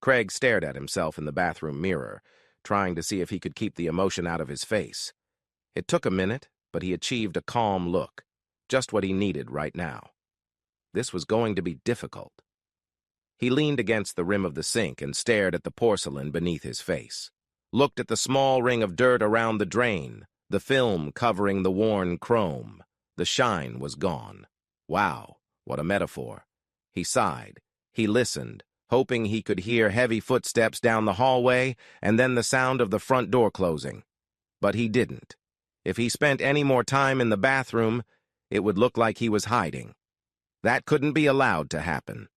Craig stared at himself in the bathroom mirror, trying to see if he could keep the emotion out of his face. It took a minute, but he achieved a calm look, just what he needed right now. This was going to be difficult. He leaned against the rim of the sink and stared at the porcelain beneath his face, looked at the small ring of dirt around the drain, the film covering the worn chrome. The shine was gone. Wow, what a metaphor. He sighed. He listened, hoping he could hear heavy footsteps down the hallway and then the sound of the front door closing. But he didn't. If he spent any more time in the bathroom, it would look like he was hiding. That couldn't be allowed to happen.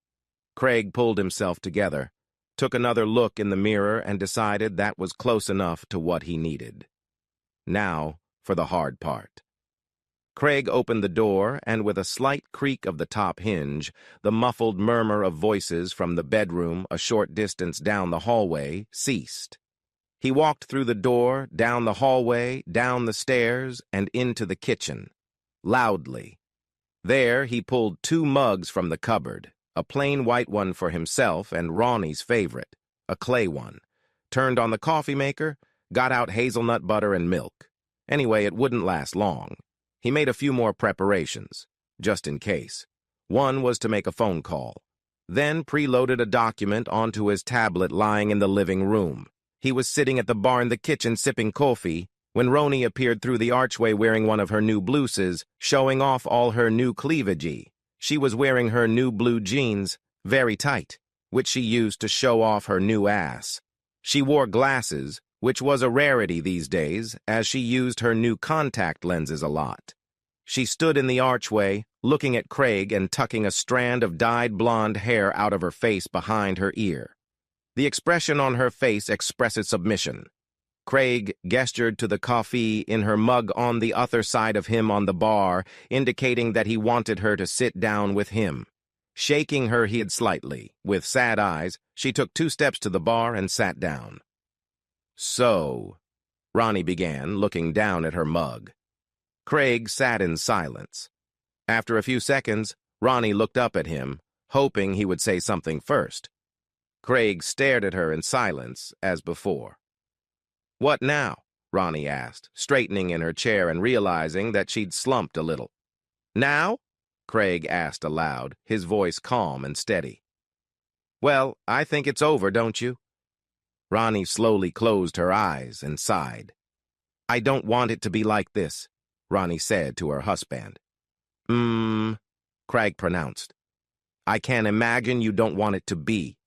Craig pulled himself together, took another look in the mirror, and decided that was close enough to what he needed. Now for the hard part. Craig opened the door, and with a slight creak of the top hinge, the muffled murmur of voices from the bedroom a short distance down the hallway ceased. He walked through the door, down the hallway, down the stairs, and into the kitchen, loudly. There he pulled 2 mugs from the cupboard, a plain white one for himself and Ronnie's favorite, a clay one, turned on the coffee maker, got out hazelnut butter and milk. Anyway, it wouldn't last long. He made a few more preparations, just in case. One was to make a phone call, then preloaded a document onto his tablet lying in the living room. He was sitting at the bar in the kitchen sipping coffee when Roni appeared through the archway wearing one of her new blouses, showing off all her new cleavage. She was wearing her new blue jeans, very tight, which she used to show off her new ass. She wore glasses, which was a rarity these days, as she used her new contact lenses a lot. She stood in the archway, looking at Craig and tucking a strand of dyed blonde hair out of her face behind her ear. The expression on her face expressed submission. Craig gestured to the coffee in her mug on the other side of him on the bar, indicating that he wanted her to sit down with him. Shaking her head slightly, with sad eyes, she took 2 steps to the bar and sat down. "So," Ronnie began, looking down at her mug. Craig sat in silence. After a few seconds, Ronnie looked up at him, hoping he would say something first. Craig stared at her in silence, as before. "What now?" Ronnie asked, straightening in her chair and realizing that she'd slumped a little. "Now?" Craig asked aloud, his voice calm and steady. "Well, I think it's over, don't you?" Ronnie slowly closed her eyes and sighed. "I don't want it to be like this," Ronnie said to her husband. Craig pronounced. "I can't imagine you don't want it to be.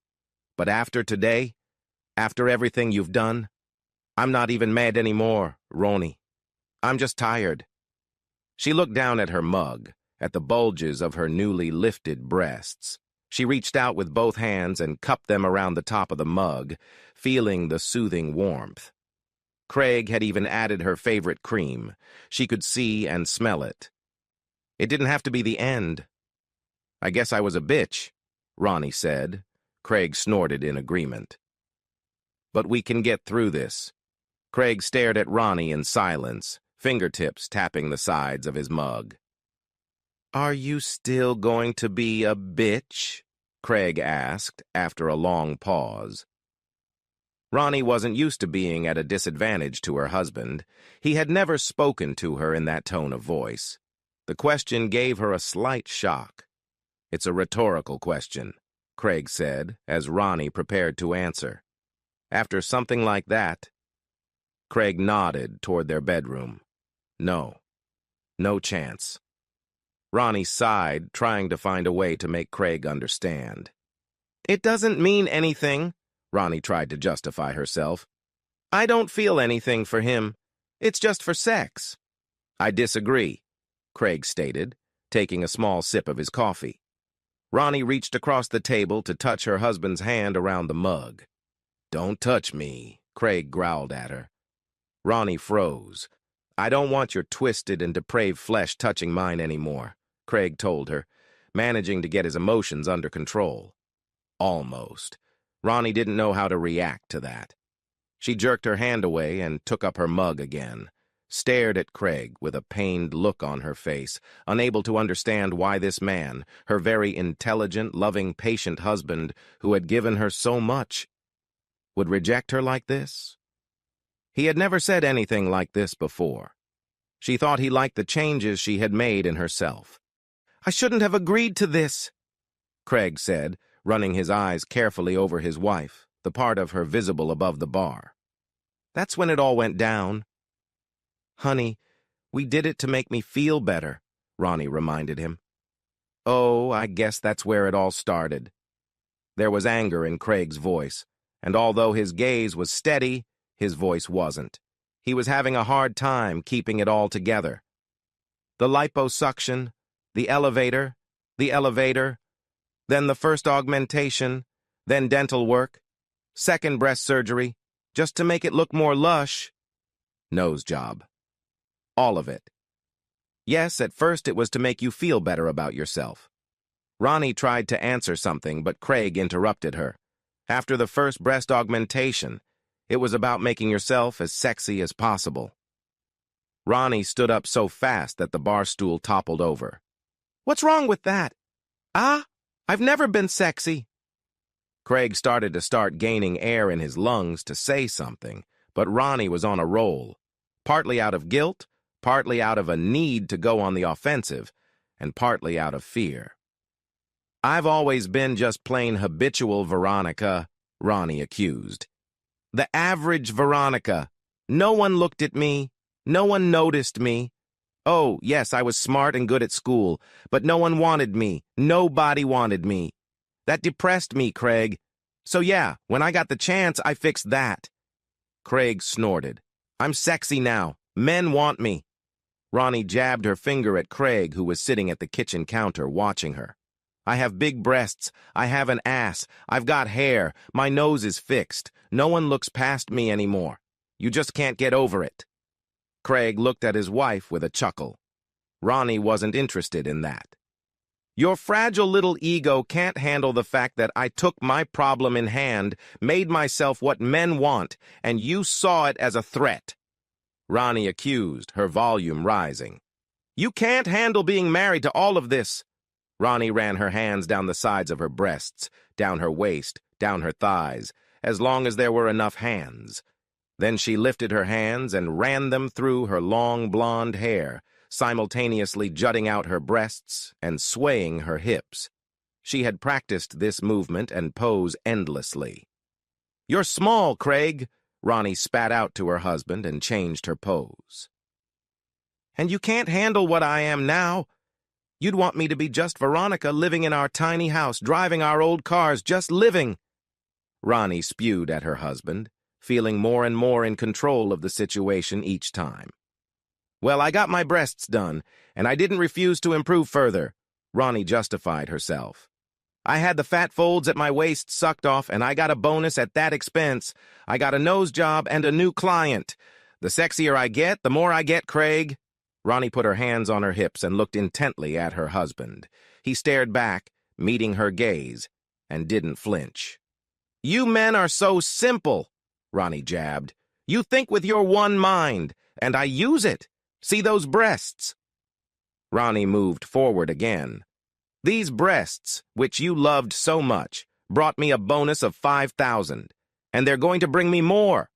But after today, after everything you've done, I'm not even mad anymore, Ronnie. I'm just tired." She looked down at her mug, at the bulges of her newly lifted breasts. She reached out with both hands and cupped them around the top of the mug, feeling the soothing warmth. Craig had even added her favorite cream. She could see and smell it. It didn't have to be the end. "I guess I was a bitch," Ronnie said. Craig snorted in agreement. "But we can get through this." Craig stared at Ronnie in silence, fingertips tapping the sides of his mug. "Are you still going to be a bitch?" Craig asked after a long pause. Ronnie wasn't used to being at a disadvantage to her husband. He had never spoken to her in that tone of voice. The question gave her a slight shock. "It's a rhetorical question," Craig said, as Ronnie prepared to answer. After something like that, Craig nodded toward their bedroom. No chance. Ronnie sighed, trying to find a way to make Craig understand. "It doesn't mean anything," Ronnie tried to justify herself. "I don't feel anything for him. It's just for sex." "I disagree," Craig stated, taking a small sip of his coffee. Ronnie reached across the table to touch her husband's hand around the mug. "Don't touch me," Craig growled at her. Ronnie froze. "I don't want your twisted and depraved flesh touching mine anymore," Craig told her, managing to get his emotions under control. Almost. Ronnie didn't know how to react to that. She jerked her hand away and took up her mug again, stared at Craig with a pained look on her face, unable to understand why this man, her very intelligent, loving, patient husband, who had given her so much, Would reject her like this? He had never said anything like this before. She thought he liked the changes she had made in herself. "I shouldn't have agreed to this," Craig said, running his eyes carefully over his wife, the part of her visible above the bar. "That's when it all went down." "Honey, we did it to make me feel better," Ronnie reminded him. "Oh, I guess that's where it all started." There was anger in Craig's voice, and although his gaze was steady, his voice wasn't. He was having a hard time keeping it all together. The liposuction, the elevator, then the first augmentation, then dental work, second breast surgery, just to make it look more lush. Nose job. All of it. Yes, at first it was to make you feel better about yourself. Ronnie tried to answer something, but Craig interrupted her. After the first breast augmentation, it was about making yourself as sexy as possible. Ronnie stood up so fast that the bar stool toppled over. "What's wrong with that? I've never been sexy." Craig started to gaining air in his lungs to say something, but Ronnie was on a roll, partly out of guilt, partly out of a need to go on the offensive, and partly out of fear. "I've always been just plain habitual Veronica," Ronnie accused. "The average Veronica. No one looked at me. No one noticed me. Oh, yes, I was smart and good at school, but no one wanted me. Nobody wanted me. That depressed me, Craig. So yeah, when I got the chance, I fixed that." Craig snorted. "I'm sexy now. Men want me." Ronnie jabbed her finger at Craig, who was sitting at the kitchen counter watching her. "I have big breasts. I have an ass. I've got hair. My nose is fixed. No one looks past me anymore. You just can't get over it." Craig looked at his wife with a chuckle. Ronnie wasn't interested in that. "Your fragile little ego can't handle the fact that I took my problem in hand, made myself what men want, and you saw it as a threat," Ronnie accused, her volume rising. "You can't handle being married to all of this." Ronnie ran her hands down the sides of her breasts, down her waist, down her thighs, as long as there were enough hands. Then she lifted her hands and ran them through her long blonde hair, simultaneously jutting out her breasts and swaying her hips. She had practiced this movement and pose endlessly. "You're small, Craig," Ronnie spat out to her husband and changed her pose. "And you can't handle what I am now. You'd want me to be just Veronica living in our tiny house, driving our old cars, just living." Ronnie spewed at her husband, feeling more and more in control of the situation each time. "Well, I got my breasts done, and I didn't refuse to improve further," Ronnie justified herself. "I had the fat folds at my waist sucked off, and I got a bonus at that expense. I got a nose job and a new client. The sexier I get, the more I get, Craig." Ronnie put her hands on her hips and looked intently at her husband. He stared back, meeting her gaze, and didn't flinch. "You men are so simple," Ronnie jabbed. "You think with your one mind, and I use it. See those breasts?" Ronnie moved forward again. "These breasts, which you loved so much, brought me a bonus of 5,000, and they're going to bring me more."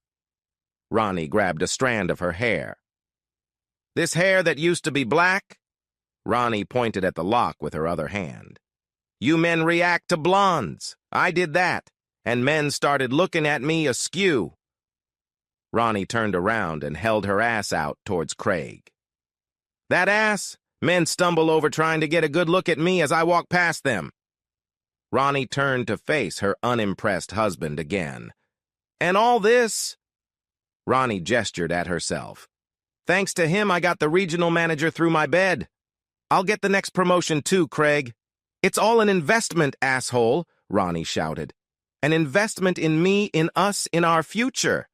Ronnie grabbed a strand of her hair. "This hair that used to be black?" Ronnie pointed at the lock with her other hand. "You men react to blondes. I did that, and men started looking at me askew." Ronnie turned around and held her ass out towards Craig. "That ass? Men stumble over trying to get a good look at me as I walk past them." Ronnie turned to face her unimpressed husband again. "And all this?" Ronnie gestured at herself. "Thanks to him, I got the regional manager through my bed. I'll get the next promotion too, Craig." "It's all an investment, asshole," Ronnie shouted. "An investment in me, in us, in our future."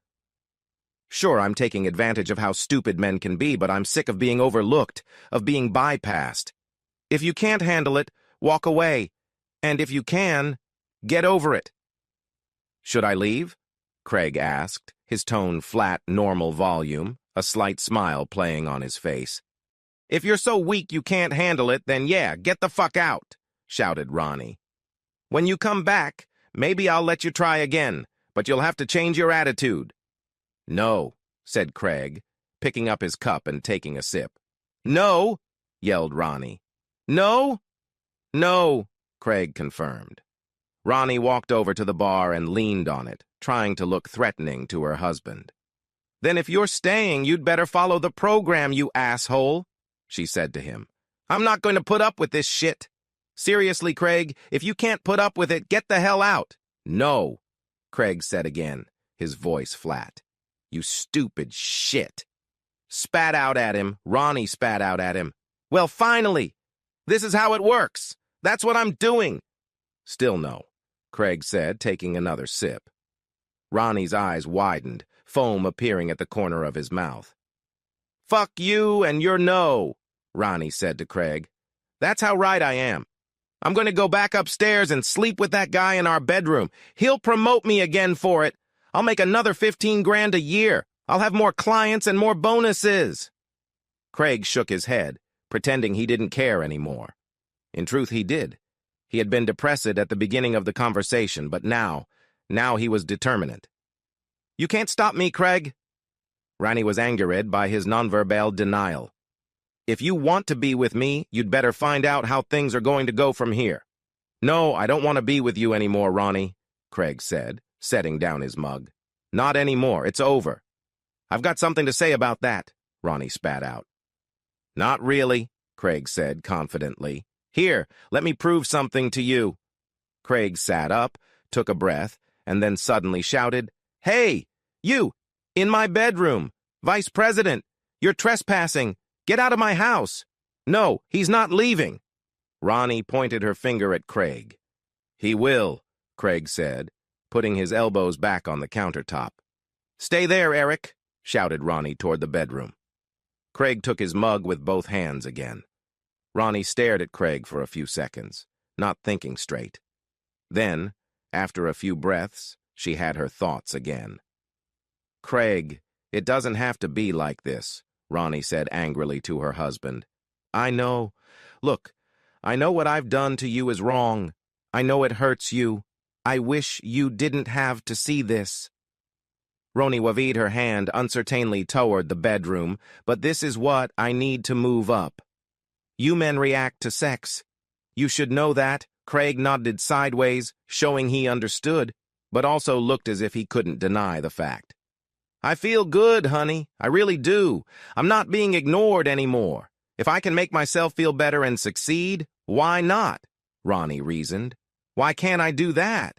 "Sure, I'm taking advantage of how stupid men can be, but I'm sick of being overlooked, of being bypassed. If you can't handle it, walk away. And if you can, get over it." "Should I leave?" Craig asked, his tone flat, normal volume, a slight smile playing on his face. "If you're so weak you can't handle it, then yeah, get the fuck out," shouted Ronnie. "When you come back, maybe I'll let you try again, but you'll have to change your attitude." "No," said Craig, picking up his cup and taking a sip. "No," yelled Ronnie. "No?" "No," Craig confirmed. Ronnie walked over to the bar and leaned on it, trying to look threatening to her husband. "Then if you're staying, you'd better follow the program, you asshole," she said to him. "I'm not going to put up with this shit. Seriously, Craig, if you can't put up with it, get the hell out." "No," Craig said again, his voice flat. "You stupid shit." Spat out at him. Ronnie spat out at him. "Well, finally! This is how it works. That's what I'm doing." "Still no," Craig said, taking another sip. Ronnie's eyes widened, foam appearing at the corner of his mouth. "Fuck you and your no," Ronnie said to Craig. "That's how right I am. I'm going to go back upstairs and sleep with that guy in our bedroom. He'll promote me again for it. I'll make another 15 grand a year. I'll have more clients and more bonuses." Craig shook his head, pretending he didn't care anymore. In truth, he did. He had been depressed at the beginning of the conversation, but now he was determined. "You can't stop me, Craig." Ronnie was angered by his nonverbal denial. "If you want to be with me, you'd better find out how things are going to go from here." "No, I don't want to be with you anymore, Ronnie," Craig said, setting down his mug. "Not anymore. It's over." "I've got something to say about that," Ronnie spat out. "Not really," Craig said confidently. "Here, let me prove something to you." Craig sat up, took a breath, and then suddenly shouted, "Hey, you, in my bedroom, Vice President, you're trespassing. Get out of my house." "No, he's not leaving." Ronnie pointed her finger at Craig. "He will," Craig said, putting his elbows back on the countertop. "Stay there, Eric," shouted Ronnie toward the bedroom. Craig took his mug with both hands again. Ronnie stared at Craig for a few seconds, not thinking straight. Then, after a few breaths, she had her thoughts again. "Craig, it doesn't have to be like this," Ronnie said angrily to her husband. "I know. Look, I know what I've done to you is wrong. I know it hurts you. I wish you didn't have to see this." Ronnie waved her hand uncertainly toward the bedroom, "But this is what I need to move up. You men react to sex. You should know that." Craig nodded sideways, showing he understood, but also looked as if he couldn't deny the fact. "I feel good, honey. I really do. I'm not being ignored anymore. If I can make myself feel better and succeed, why not?" Ronnie reasoned. "Why can't I do that?"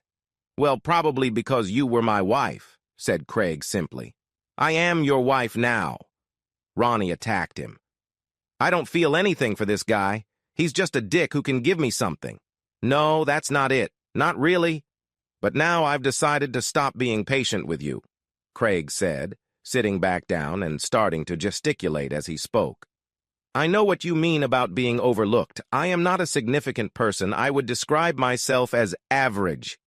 "Well, probably because you were my wife," said Craig simply. "I am your wife now." Ronnie attacked him. "I don't feel anything for this guy. He's just a dick who can give me something." "No, that's not it. Not really. But now I've decided to stop being patient with you," Craig said, sitting back down and starting to gesticulate as he spoke. "I know what you mean about being overlooked. I am not a significant person. I would describe myself as average."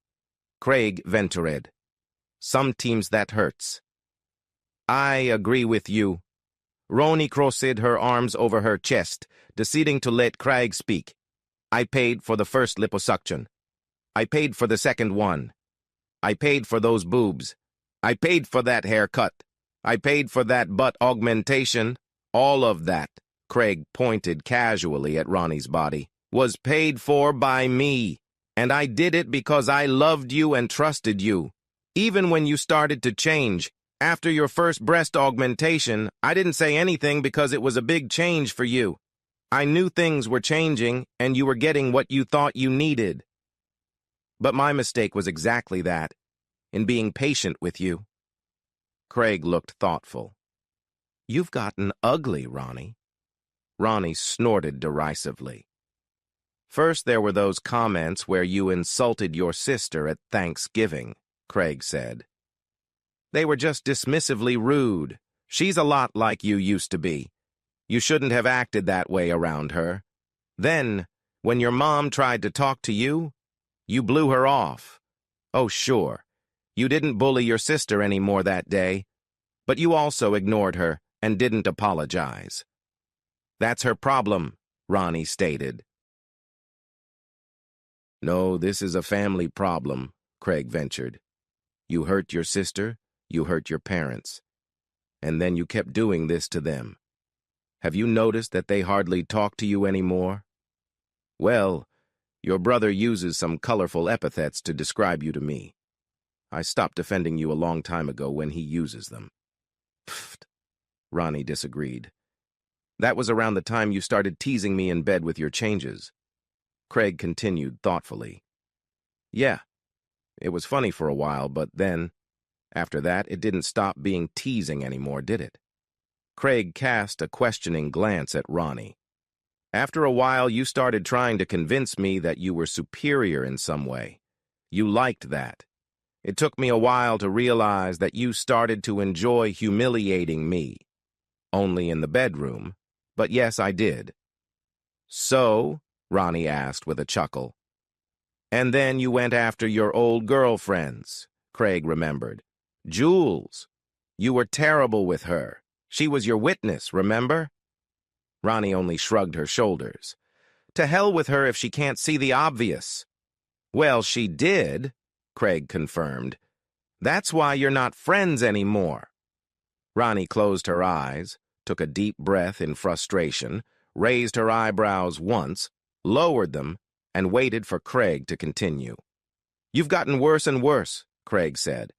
Craig ventured. "Some teams that hurts." "I agree with you." Ronnie crossed her arms over her chest, deciding to let Craig speak. "I paid for the first liposuction. I paid for the second one. I paid for those boobs. I paid for that haircut. I paid for that butt augmentation. All of that," Craig pointed casually at Ronnie's body, "was paid for by me. And I did it because I loved you and trusted you. Even when you started to change, after your first breast augmentation, I didn't say anything because it was a big change for you. I knew things were changing and you were getting what you thought you needed. But my mistake was exactly that, in being patient with you." Craig looked thoughtful. "You've gotten ugly, Ronnie." Ronnie snorted derisively. "First there were those comments where you insulted your sister at Thanksgiving," Craig said. "They were just dismissively rude. She's a lot like you used to be. You shouldn't have acted that way around her. Then, when your mom tried to talk to you, you blew her off. Oh, sure, you didn't bully your sister anymore that day, but you also ignored her and didn't apologize." "That's her problem," Ronnie stated. "No, this is a family problem," Craig ventured. You hurt your sister, you hurt your parents. And then you kept doing this to them. Have you noticed that they hardly talk to you anymore? Well, your brother uses some colorful epithets to describe you to me. I stopped defending you a long time ago when he uses them. Pfft, Ronnie disagreed. That was around the time you started teasing me in bed with your changes. Craig continued thoughtfully. Yeah, it was funny for a while, but then, after that, it didn't stop being teasing anymore, did it? Craig cast a questioning glance at Ronnie. After a while, you started trying to convince me that you were superior in some way. You liked that. It took me a while to realize that you started to enjoy humiliating me. Only in the bedroom, but yes, I did. So, Ronnie asked with a chuckle. And then you went after your old girlfriends, Craig remembered. Jules. You were terrible with her. She was your witness, remember? Ronnie only shrugged her shoulders. To hell with her if she can't see the obvious. Well, she did, Craig confirmed. That's why you're not friends anymore. Ronnie closed her eyes, took a deep breath in frustration, raised her eyebrows once, lowered them, and waited for Craig to continue. You've gotten worse and worse, Craig said,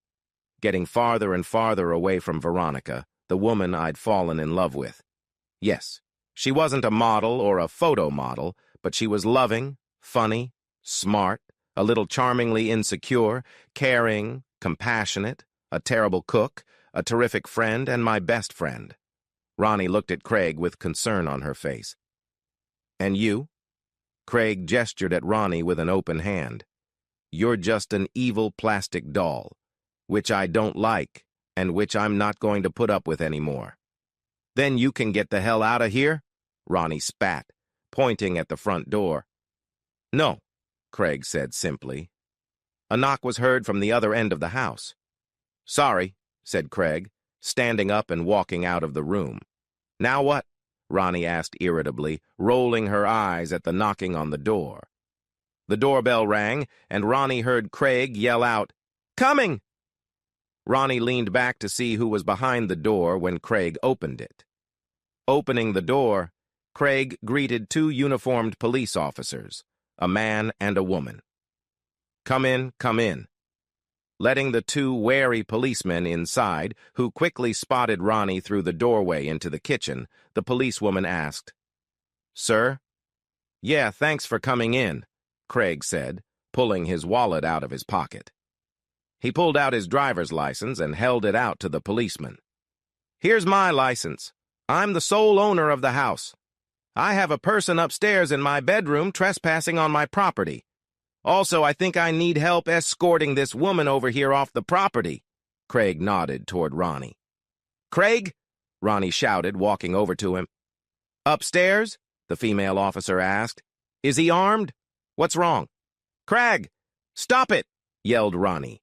getting farther and farther away from Veronica, the woman I'd fallen in love with. Yes, she wasn't a model or a photo model, but she was loving, funny, smart, a little charmingly insecure, caring, compassionate, a terrible cook, a terrific friend, and my best friend. Ronnie looked at Craig with concern on her face. And you? Craig gestured at Ronnie with an open hand. You're just an evil plastic doll, which I don't like, and which I'm not going to put up with anymore. Then you can get the hell out of here? Ronnie spat, pointing at the front door. No, Craig said simply. A knock was heard from the other end of the house. Sorry, said Craig, standing up and walking out of the room. Now what? Ronnie asked irritably, rolling her eyes at the knocking on the door. The doorbell rang, and Ronnie heard Craig yell out, "Coming!" Ronnie leaned back to see who was behind the door when Craig opened it. Opening the door, Craig greeted two uniformed police officers, a man and a woman. Come in, come in. Letting the two wary policemen inside, who quickly spotted Ronnie through the doorway into the kitchen, the policewoman asked, Sir? Yeah, thanks for coming in, Craig said, pulling his wallet out of his pocket. He pulled out his driver's license and held it out to the policeman. Here's my license. I'm the sole owner of the house. I have a person upstairs in my bedroom trespassing on my property. Also, I think I need help escorting this woman over here off the property. Craig nodded toward Ronnie. Craig? Ronnie shouted, walking over to him. Upstairs? The female officer asked. Is he armed? What's wrong? Craig! Stop it! Yelled Ronnie.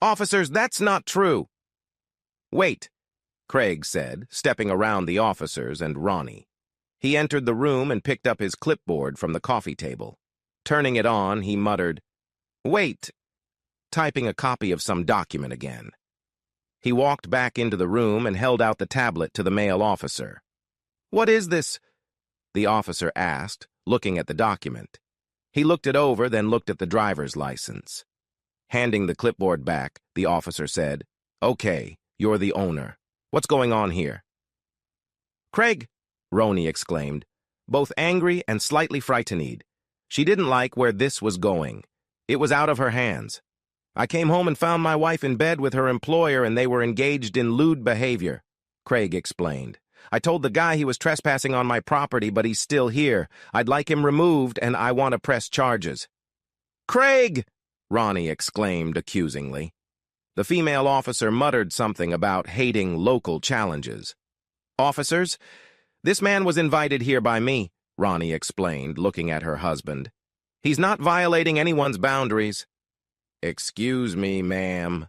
Officers, that's not true. Wait, Craig said, stepping around the officers and Ronnie. He entered the room and picked up his clipboard from the coffee table. Turning it on, he muttered, Wait, typing a copy of some document again. He walked back into the room and held out the tablet to the male officer. What is this? The officer asked, looking at the document. He looked it over, then looked at the driver's license. Handing the clipboard back, the officer said, Okay, you're the owner. What's going on here? Craig, Ronnie exclaimed, both angry and slightly frightened. She didn't like where this was going. It was out of her hands. I came home and found my wife in bed with her employer and they were engaged in lewd behavior, Craig explained. I told the guy he was trespassing on my property, but he's still here. I'd like him removed and I want to press charges. Craig! Ronnie exclaimed accusingly. The female officer muttered something about hating local challenges. Officers, this man was invited here by me, Ronnie explained, looking at her husband. He's not violating anyone's boundaries. Excuse me, ma'am,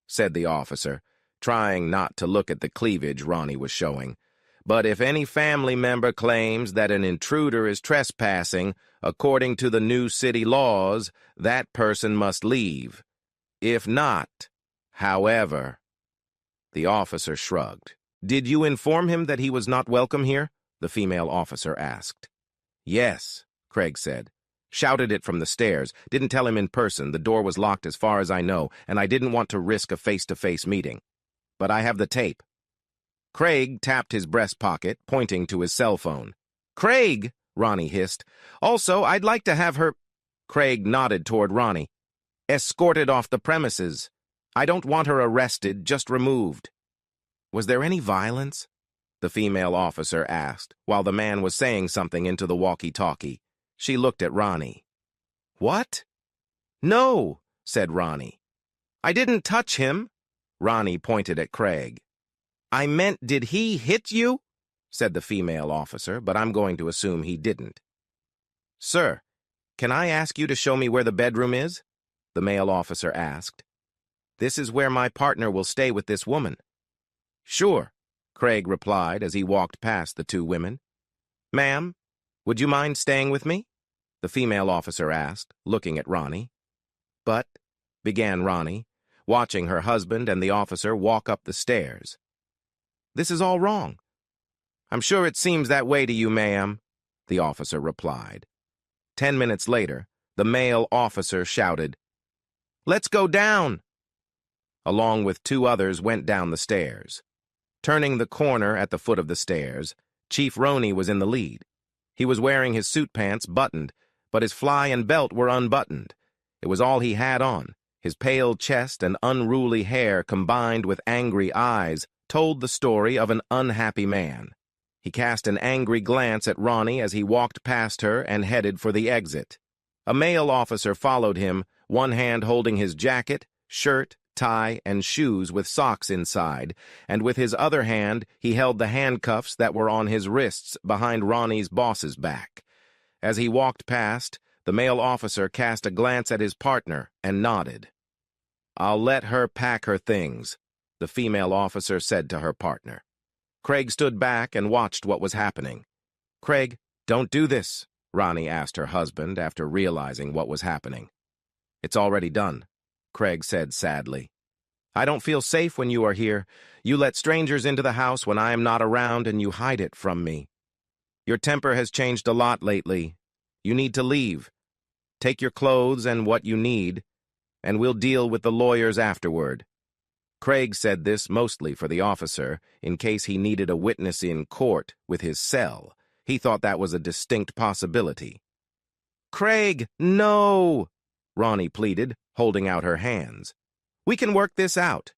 said the officer, trying not to look at the cleavage Ronnie was showing. But if any family member claims that an intruder is trespassing, according to the new city laws, that person must leave. If not, However, the officer shrugged. Did you inform him that he was not welcome here? The female officer asked. Yes, Craig said. Shouted it from the stairs. Didn't tell him in person. The door was locked as far as I know, and I didn't want to risk a face-to-face meeting. But I have the tape. Craig tapped his breast pocket, pointing to his cell phone. Craig, Ronnie hissed. Also, I'd like to have her... Craig nodded toward Ronnie. Escorted off the premises. I don't want her arrested, just removed. Was there any violence? The female officer asked, while the man was saying something into the walkie-talkie. She looked at Ronnie. What? No, said Ronnie. I didn't touch him. Ronnie pointed at Craig. I meant, did he hit you? Said the female officer, but I'm going to assume he didn't. Sir, can I ask you to show me where the bedroom is? The male officer asked. This is where my partner will stay with this woman. Sure, Craig replied as he walked past the two women. Ma'am, would you mind staying with me? The female officer asked, looking at Ronnie. But, began Ronnie, watching her husband and the officer walk up the stairs. This is all wrong. I'm sure it seems that way to you, ma'am, the officer replied. 10 minutes later, the male officer shouted, Let's go down! Along with two others went down the stairs. Turning the corner at the foot of the stairs, Chief Roney was in the lead. He was wearing his suit pants buttoned, but his fly and belt were unbuttoned. It was all he had on. His pale chest and unruly hair combined with angry eyes told the story of an unhappy man. He cast an angry glance at Ronnie as he walked past her and headed for the exit. A male officer followed him, one hand holding his jacket, shirt, tie, and shoes with socks inside, and with his other hand he held the handcuffs that were on his wrists behind Ronnie's boss's back. As he walked past, the male officer cast a glance at his partner and nodded. I'll let her pack her things, the female officer said to her partner. Craig stood back and watched what was happening. Craig, don't do this, Ronnie asked her husband after realizing what was happening. It's already done, Craig said sadly. I don't feel safe when you are here. You let strangers into the house when I am not around and you hide it from me. Your temper has changed a lot lately. You need to leave. Take your clothes and what you need, and we'll deal with the lawyers afterward. Craig said this mostly for the officer, in case he needed a witness in court with his cell. He thought that was a distinct possibility. Craig, no! Ronnie pleaded, holding out her hands. We can work this out.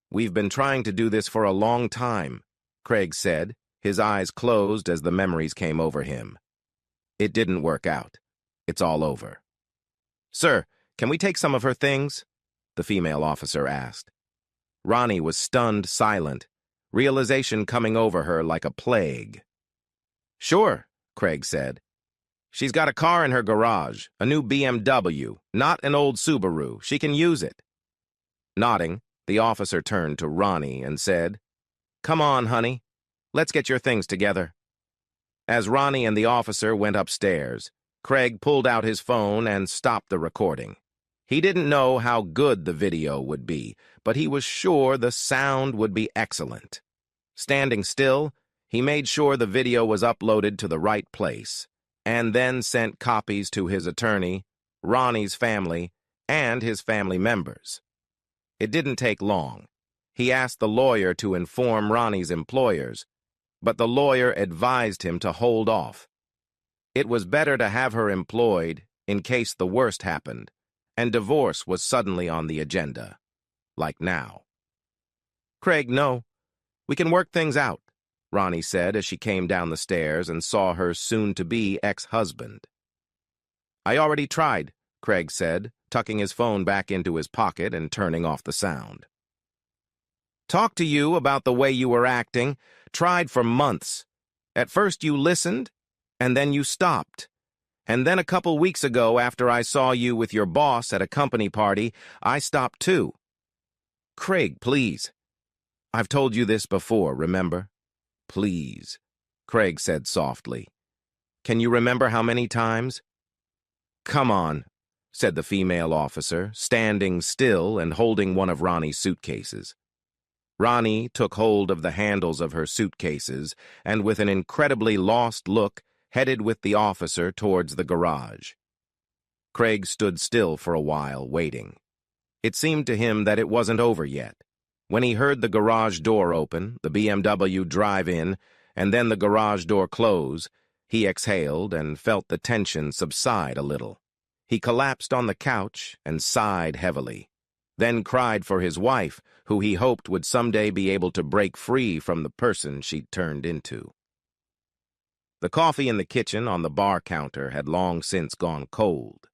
We've been trying to do this for a long time, Craig said, his eyes closed as the memories came over him. It didn't work out. It's all over. Sir, can we take some of her things? The female officer asked. Ronnie was stunned silent, realization coming over her like a plague. Sure, Craig said. She's got a car in her garage, a new BMW, not an old Subaru. She can use it. Nodding, the officer turned to Ronnie and said, Come on, honey. Let's get your things together. As Ronnie and the officer went upstairs, Craig pulled out his phone and stopped the recording. He didn't know how good the video would be, but he was sure the sound would be excellent. Standing still, he made sure the video was uploaded to the right place, and then sent copies to his attorney, Ronnie's family, and his family members. It didn't take long. He asked the lawyer to inform Ronnie's employers, but the lawyer advised him to hold off. It was better to have her employed in case the worst happened, and divorce was suddenly on the agenda, like now. Craig, no. We can work things out, Ronnie said as she came down the stairs and saw her soon-to-be ex-husband. I already tried, Craig said, tucking his phone back into his pocket and turning off the sound. Talked to you about the way you were acting, tried for months. At first you listened, and then you stopped. And then a couple weeks ago, after I saw you with your boss at a company party, I stopped too. Craig, please. I've told you this before, remember? Please, Craig said softly. Can you remember how many times? Come on, said the female officer, standing still and holding one of Ronnie's suitcases. Ronnie took hold of the handles of her suitcases and, with an incredibly lost look, headed with the officer towards the garage. Craig stood still for a while, waiting. It seemed to him that it wasn't over yet. When he heard the garage door open, the BMW drive in, and then the garage door close, he exhaled and felt the tension subside a little. He collapsed on the couch and sighed heavily, then cried for his wife, who he hoped would someday be able to break free from the person she'd turned into. The coffee in the kitchen on the bar counter had long since gone cold.